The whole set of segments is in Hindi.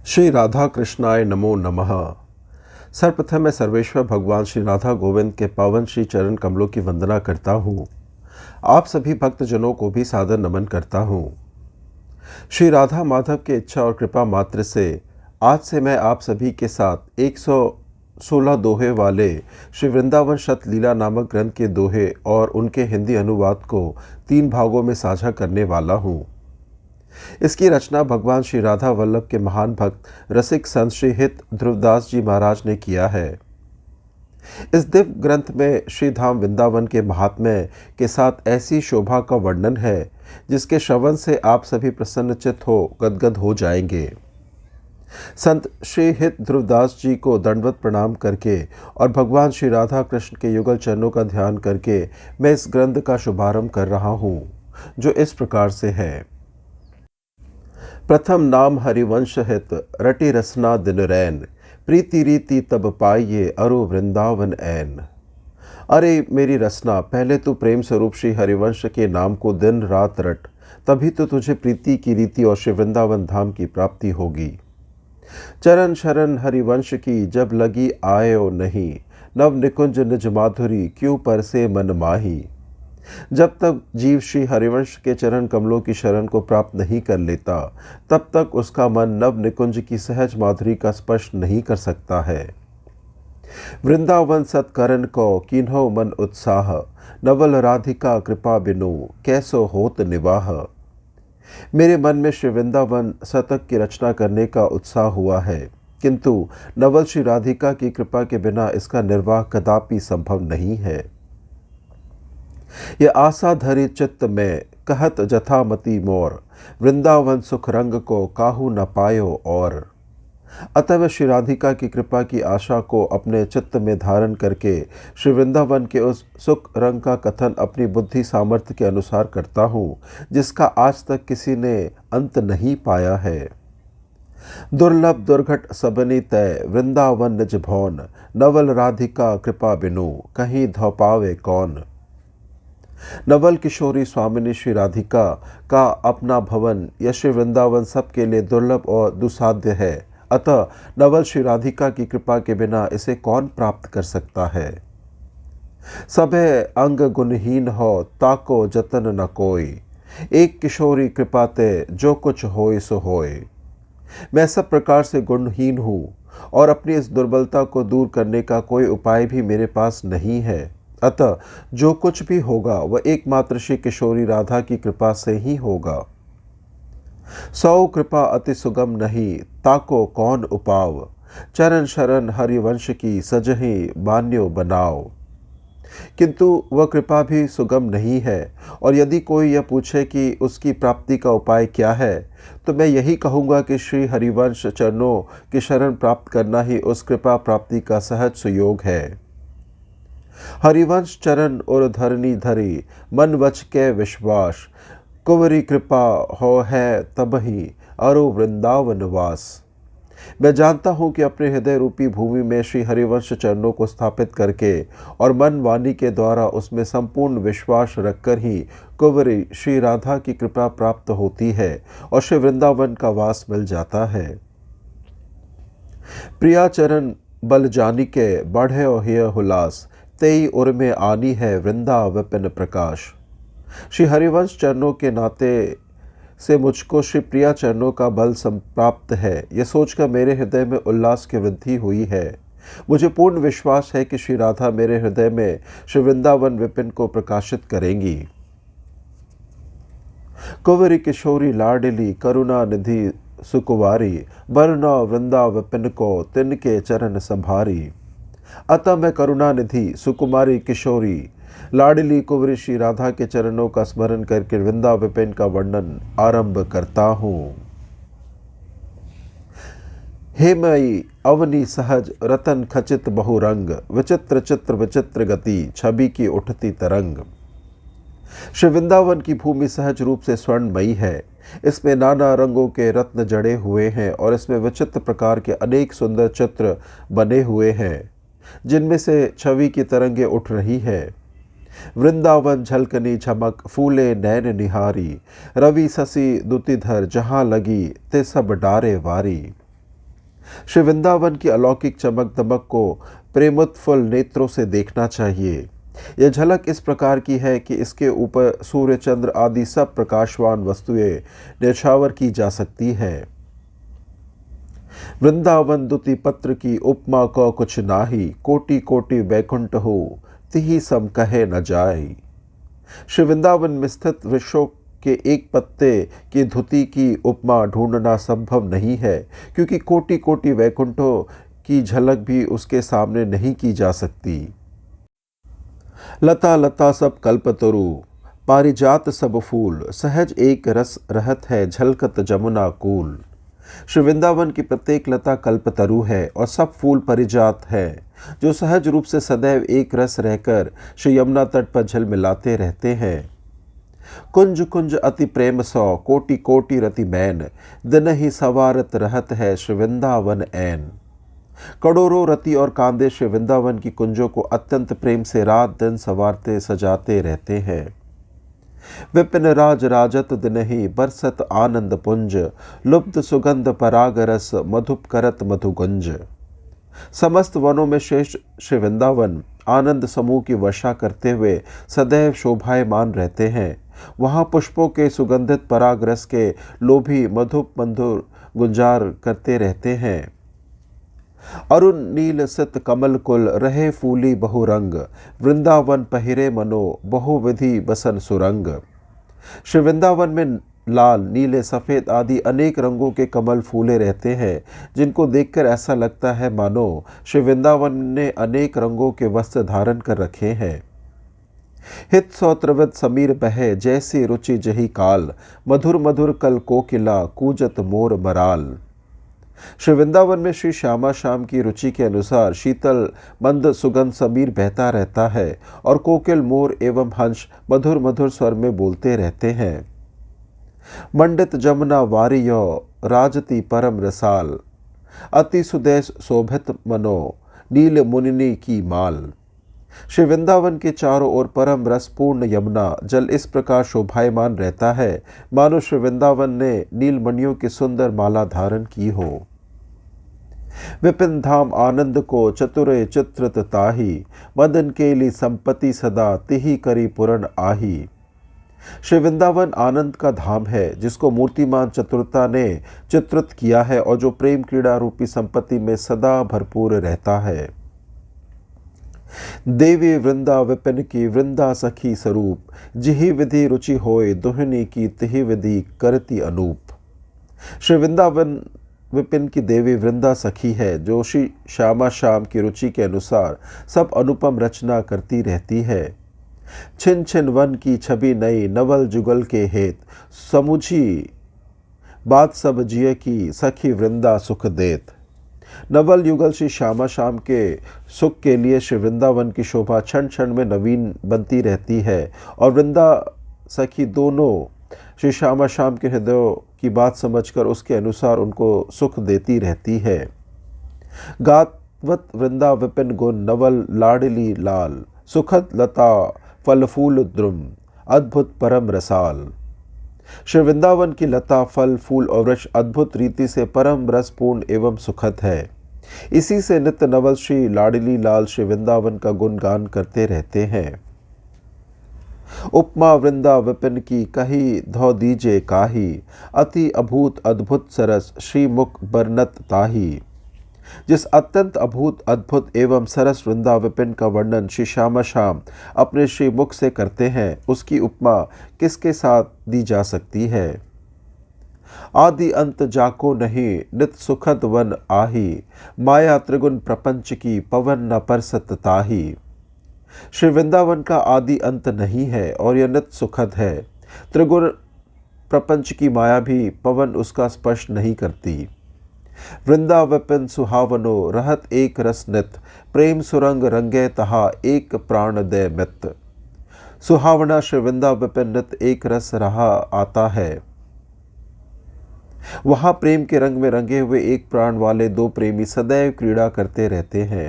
श्री राधा कृष्णाय नमो नमः। सर्वप्रथम मैं सर्वेश्वर भगवान श्री राधा गोविंद के पावन श्री चरण कमलों की वंदना करता हूँ। आप सभी भक्तजनों को भी सादर नमन करता हूँ। श्री राधा माधव के इच्छा और कृपा मात्र से आज से मैं आप सभी के साथ 116 दोहे वाले श्री वृंदावन शतलीला नामक ग्रंथ के दोहे और उनके हिंदी अनुवाद को 3 भागों में साझा करने वाला हूँ। इसकी रचना भगवान श्री राधा वल्लभ के महान भक्त रसिक संत श्री हित ध्रुवदास जी महाराज ने किया है। इस दिव्य ग्रंथ में श्री धाम वृंदावन के महात्म्य के साथ ऐसी शोभा का वर्णन है जिसके श्रवण से आप सभी प्रसन्नचित्त हो गदगद हो जाएंगे। संत श्री हित ध्रुवदास जी को दंडवत प्रणाम करके और भगवान श्री राधा कृष्ण के युगल चरणों का ध्यान करके मैं इस ग्रंथ का शुभारंभ कर रहा हूँ, जो इस प्रकार से है। प्रथम नाम हरिवंश हित रटि रसना दिन रैन, प्रीति रीति तब पाइये अरु वृंदावन ऐन। अरे मेरी रसना, पहले तू प्रेम स्वरूप श्री हरिवंश के नाम को दिन रात रट, तभी तो तुझे प्रीति की रीति और श्री वृंदावन धाम की प्राप्ति होगी। चरण शरण हरिवंश की जब लगी आयो नहीं, नव निकुंज निज माधुरी क्यों पर से मन माही। जब तक जीव श्री हरिवंश के चरण कमलों की शरण को प्राप्त नहीं कर लेता, तब तक उसका मन नव निकुंज की सहज माधुरी का स्पर्श नहीं कर सकता है। वृंदावन सत्करण को किन्हो मन उत्साह, नवल राधिका कृपा बिनु कैसो होत निवाह। मेरे मन में श्री वृंदावन शतक की रचना करने का उत्साह हुआ है, किंतु नवल श्री राधिका की कृपा के बिना इसका निर्वाह कदापि संभव नहीं है। ये आशा धरी चित्त में कहत जथामति मोर, वृंदावन सुख रंग को काहू न पायो और। अतः मैं श्री राधिका की कृपा की आशा को अपने चित्त में धारण करके श्री वृंदावन के उस सुख रंग का कथन अपनी बुद्धि सामर्थ्य के अनुसार करता हूँ, जिसका आज तक किसी ने अंत नहीं पाया है। दुर्लभ दुर्घट सबनी तय वृंदावन निज भौन, नवल राधिका कृपा बिनु कहीं धौ पावे कौन। नवल किशोरी स्वामिनी श्री राधिका का अपना भवन या श्री वृंदावन सबके लिए दुर्लभ और दुसाध्य है। अतः नवल श्री राधिका की कृपा के बिना इसे कौन प्राप्त कर सकता है। सबे अंग गुणहीन हो ताको जतन न कोई, एक किशोरी कृपा ते जो कुछ होए सो होए। मैं सब प्रकार से गुणहीन हूँ और अपनी इस दुर्बलता को दूर करने का कोई उपाय भी मेरे पास नहीं है। अतः जो कुछ भी होगा वह एकमात्र श्री किशोरी राधा की कृपा से ही होगा। सौ कृपा अति सुगम नहीं ताको कौन उपाव, चरण शरण हरिवंश की सजहि मान्यो बनाओ। किंतु वह कृपा भी सुगम नहीं है, और यदि कोई यह पूछे कि उसकी प्राप्ति का उपाय क्या है, तो मैं यही कहूँगा कि श्री हरिवंश चरणों की शरण प्राप्त करना ही उस कृपा प्राप्ति का सहज सुयोग है। हरिवंश चरण और धरनी धरी, मन वच के विश्वास, कुंवरी कृपा हो है तबहि अरु वृंदावन वास। मैं जानता हूँ कि अपने हृदय रूपी भूमि में श्री हरिवंश चरणों को स्थापित करके और मन वाणी के द्वारा उसमें संपूर्ण विश्वास रखकर ही कुंवरी श्री राधा की कृपा प्राप्त होती है और श्री वृंदावन का वास मिल जाता है। प्रिया चरण बल जानी के बढ़े हिय हुलास, तेई उर में आनी है वृंदा विपिन प्रकाश। श्री हरिवंश चरणों के नाते से मुझको श्री प्रिया चरणों का बल संप्राप्त है, यह सोचकर मेरे हृदय में उल्लास की वृद्धि हुई है। मुझे पूर्ण विश्वास है कि श्री राधा मेरे हृदय में श्री वृंदावन विपिन को प्रकाशित करेंगी। कुंवरी किशोरी लाडली करुणा निधि सुकुवारी, बरना वृंदा विपिन को तिनके चरण संभारी। अतः मैं करुणा निधि सुकुमारी किशोरी लाडली कुंवरी श्री राधा के चरणों का स्मरण करके वृंदा विपिन का वर्णन आरंभ करता हूँ। हे मई अवनी सहज रतन खचित बहुरंग, विचित्र चित्र विचित्र गति छवि की उठती तरंग। श्री वृंदावन की भूमि सहज रूप से स्वर्णमयी है। इसमें नाना रंगों के रत्न जड़े हुए हैं और इसमें विचित्र प्रकार के अनेक सुंदर चित्र बने हुए हैं, जिनमें से छवि की तरंगे उठ रही है। वृंदावन झलकनी झमक फूले नैन निहारी, रवि शशि दुतिधर जहाँ लगी ते सब डारे वारी। श्री वृंदावन की अलौकिक चमक दमक को प्रेमोत्फुल्ल नेत्रों से देखना चाहिए। यह झलक इस प्रकार की है कि इसके ऊपर सूर्य चंद्र आदि सब प्रकाशवान वस्तुएं न्यौछावर की जा सकती है। वृंदावन दुति पत्र की उपमा को कुछ नाही, कोटि कोटि वैकुंठ हो तिहि सम कहे न जाय। श्री वृंदावन में स्थित वृक्षों के एक पत्ते की धुति की उपमा ढूंढना संभव नहीं है, क्योंकि कोटि कोटि वैकुंठों की झलक भी उसके सामने नहीं की जा सकती। लता लता सब कल्पतरु, पारिजात सब फूल, सहज एक रस रहत है झलकत जमुना कूल। श्री वृंदावन की प्रत्येक लता कल्पतरु है और सब फूल परिजात है, जो सहज रूप से सदैव एक रस रहकर श्री यमुना तट पर झलमिलाते रहते हैं। कुंज कुंज अति प्रेम सौ, कोटि कोटि रति मैन, दिन ही सवारत रहत है श्री वृंदावन ऐन। करोड़ों रति और कांदे श्री वृंदावन की कुंजों को अत्यंत प्रेम से रात दिन संवारते सजाते रहते हैं। विपिन राज राजत दिनहि बरसत आनंद पुंज, लुब्ध सुगंध पराग रस मधुप करत मधुगुंज। समस्त वनों में श्रेष्ठ श्री वृंदावन आनंद समूह की वर्षा करते हुए सदैव शोभायमान रहते हैं। वहाँ पुष्पों के सुगंधित पराग रस के लोभी मधुप मंधुर गुंजार करते रहते हैं। अरुण नील सित कमल कुल रहे फूली बहुरंग, वृंदावन पहिरे मनो बहुविधि बसन सुरंग। श्री वृंदावन में लाल नीले सफ़ेद आदि अनेक रंगों के कमल फूले रहते हैं, जिनको देखकर ऐसा लगता है मानो श्री वृंदावन ने अनेक रंगों के वस्त्र धारण कर रखे हैं। हित सौत्रवत समीर बहे जैसी रुचि जही काल, मधुर मधुर कल कोकिला कूजत मोर मराल। श्री वृंदावन में श्री श्यामा श्याम की रुचि के अनुसार शीतल मंद सुगंध समीर बहता रहता है और कोकिल मोर एवं हंस मधुर मधुर स्वर में बोलते रहते हैं। मंडित जमुना वारियो राजती परम रसाल, अति सुदेश शोभित मनो नील मुनिनी की माल। श्री वृंदावन के चारों ओर परम रसपूर्ण यमुना जल इस प्रकार शोभायमान रहता है, मानो श्री वृंदावन ने नीलमणियों की सुंदर माला धारण की हो। विपिन धाम आनंद को चतुरे चित्रत ताही, मदन केली संपत्ति सदा तिही करी पूर्ण आही। श्री वृंदावन आनंद का धाम है, जिसको मूर्तिमान चतुरता ने चित्रित किया है और जो प्रेम क्रीड़ा रूपी संपत्ति में सदा भरपूर रहता है। देवी वृंदा विपिन की वृंदा सखी स्वरूप, जिहि विधि रुचि होए दुहिनी की तिहि विधि करती अनूप। श्री वृंदावन विपिन की देवी वृंदा सखी है, जो श्री श्यामा श्याम की रुचि के अनुसार सब अनुपम रचना करती रहती है। छिन छिन वन की छवि नई नवल जुगल के हेत, समुझी बात सब जिय की सखी वृंदा सुख देत। नवल युगल श्री श्यामा श्याम के सुख के लिए श्री वृंदावन की शोभा क्षण क्षण में नवीन बनती रहती है और वृंदा सखी दोनों श्री श्यामा श्याम के हृदय की बात समझकर उसके अनुसार उनको सुख देती रहती है। गावत वृंदा विपिन गुण नवल लाडली लाल, सुखद लता फल फूल द्रुम अद्भुत परम रसाल। श्री वृंदावन की लता फल फूल और वृक्ष अद्भुत रीति से परम रसपूर्ण एवं सुखद है। इसी से नित्य नवल श्री लाडली लाल श्री वृंदावन का गुणगान करते रहते हैं। उपमा वृंदा विपिन की कही धौ दीजे काही, अति अभूत अद्भुत सरस श्री मुख बरनत ताही। जिस अत्यंत अभूत अद्भुत एवं सरस वृंदा विपिन का वर्णन श्री श्यामा श्याम अपने श्री मुख से करते हैं, उसकी उपमा किसके साथ दी जा सकती है। आदि अंत जाको नहीं नित सुखद वन आही, माया त्रिगुण प्रपंच की पवन न परसत ताही। श्री वृंदावन का आदि अंत नहीं है और यह नित सुखद है। त्रिगुण प्रपंच की माया भी पवन उसका स्पर्श नहीं करती। वृंदा विपिन सुहावनो रहत एक रस नित, प्रेम सुरंग रंगे तहा एक प्राण दे मित। सुहावना श्री वृंदा विपिन नित एक रस रहा आता है। वहां प्रेम के रंग में रंगे हुए एक प्राण वाले दो प्रेमी सदैव क्रीड़ा करते रहते हैं।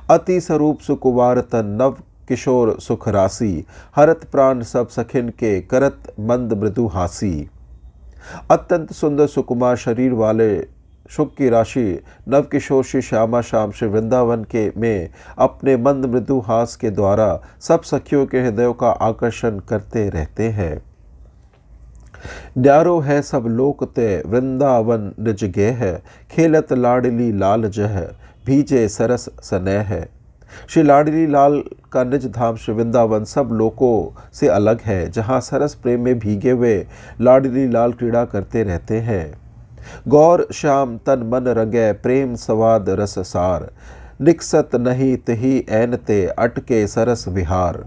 अति स्वरूप सुकुवार तन नव किशोर सुख राशि, हरत प्राण सब सखिन के करत मंद मृदु हासी। अत्यंत सुंदर सुकुमार शरीर वाले शुक की राशि नवकिशोर श्री श्यामा श्याम श्री वृंदावन के में अपने मंद मृदु हास के द्वारा सब सखियों के हृदयों का आकर्षण करते रहते हैं। न्यारो है सब लोक ते वृंदावन निज गेह, खेलत लाडली लाल जह भीजे सरस स्नेह। श्री लाडली लाल का निज धाम श्री वृंदावन सब लोकों से अलग है, जहाँ सरस प्रेम में भीगे हुए लाडली लाल क्रीड़ा करते रहते हैं। गौर श्याम तन मन रंगे प्रेम सवाद रस सार, निकसत नहीं तही ऐन ते अटके सरस विहार।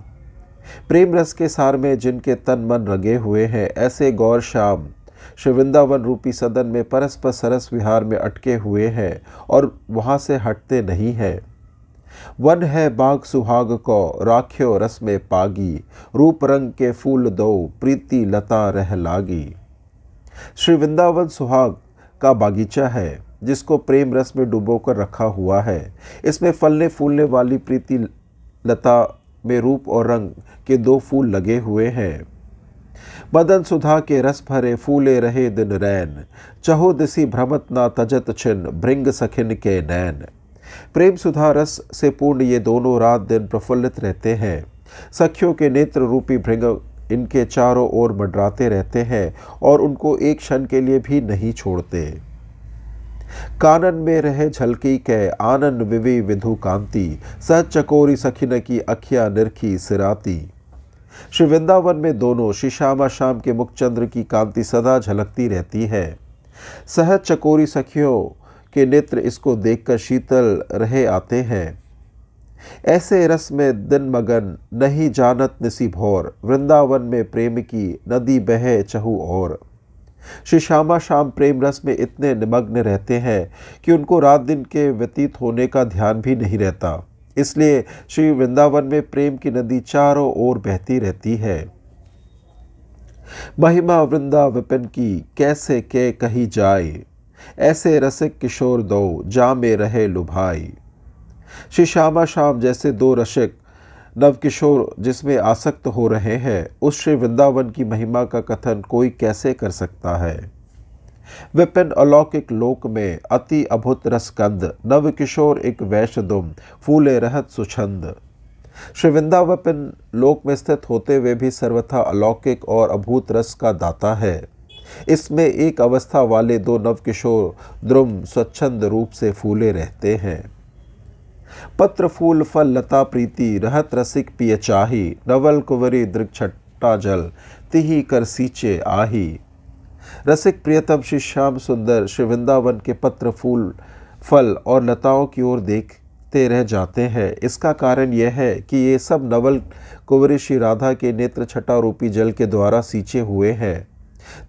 प्रेम रस के सार में जिनके तन मन रंगे हुए हैं, ऐसे गौर श्याम श्री वृंदावन रूपी सदन में परस्पर सरस विहार में अटके हुए हैं और वहाँ से हटते नहीं हैं। वन है बाग सुहाग को राख्यो रस में पागी, रूप रंग के फूल दो प्रीति लता रह लागी। श्री वृंदावन सुहाग का बागीचा है जिसको प्रेम रस में डुबोकर रखा हुआ है। इसमें फलने फूलने वाली प्रीति लता में रूप और रंग के दो फूल लगे हुए हैं। मदन सुधा के रस भरे फूले रहे दिन रैन, चहो दिसी भ्रमत ना तजत छिन भृंग सखिन के नैन। प्रेम सुधा रस से पूर्ण ये दोनों रात दिन प्रफुल्लित रहते हैं। सखियों के नेत्र रूपी भृंग इनके चारों ओर मंडराते रहते हैं और उनको एक क्षण के लिए भी नहीं छोड़ते। कानन में रहे झलकी के आनंद विवि विधु कांति, सच चकोरी सखिन की अखिया निरखी सिराती। श्री वृंदावन में दोनों श्री श्यामा श्याम के मुखचंद्र की कांति सदा झलकती रहती है। सहज चकोरी सखियों के नेत्र इसको देखकर शीतल रहे आते हैं। ऐसे रस में दिन मगन नहीं जानत निसी भोर, वृंदावन में प्रेम की नदी बहे चहु और। श्री श्यामा श्याम प्रेम रस में इतने निमग्न रहते हैं कि उनको रात दिन के व्यतीत होने का ध्यान भी नहीं रहता। इसलिए श्री वृंदावन में प्रेम की नदी चारों ओर बहती रहती है। महिमा वृंदा विपिन की कैसे के कही जाए, ऐसे रसिक किशोर दो जा में रहे लुभाई। श्री श्यामा श्याम जैसे दो रसिक नवकिशोर जिसमें आसक्त हो रहे हैं, उस श्री वृंदावन की महिमा का कथन कोई कैसे कर सकता है। विपिन अलौकिक लोक में अति अभुत रसकंद, नवकिशोर एक वैश्यदुम फूले रहत सुछंद। श्री वृंदावन लोक में स्थित होते हुए भी सर्वथा अलौकिक और अभूत रस का दाता है। इसमें एक अवस्था वाले दो नवकिशोर द्रुम स्वच्छंद रूप से फूले रहते हैं। पत्र फूल फल लता प्रीति रहत रसिक पिय चाही, नवल कुंवरी दृग छट्टा जल तिही कर सींचे आही। रसिक प्रियतम श्री श्याम सुंदर श्री वृंदावन के पत्र फूल फल और लताओं की ओर देखते रह जाते हैं। इसका कारण यह है कि ये सब नवल कुंवरी श्री राधा के नेत्र छटा रूपी जल के द्वारा सींचे हुए हैं।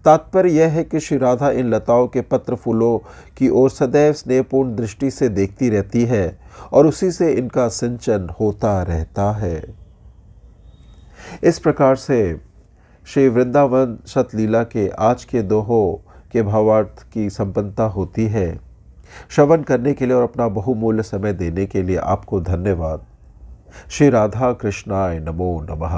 तात्पर्य यह है कि श्री राधा इन लताओं के पत्र फूलों की ओर सदैव स्नेहपूर्ण दृष्टि से देखती रहती है और उसी से इनका सिंचन होता रहता है। इस प्रकार से श्री वृंदावन शतलीला के आज के दोहों के भावार्थ की संपन्नता होती है। श्रवण करने के लिए और अपना बहुमूल्य समय देने के लिए आपको धन्यवाद। श्री राधा कृष्णाय नमो नमः।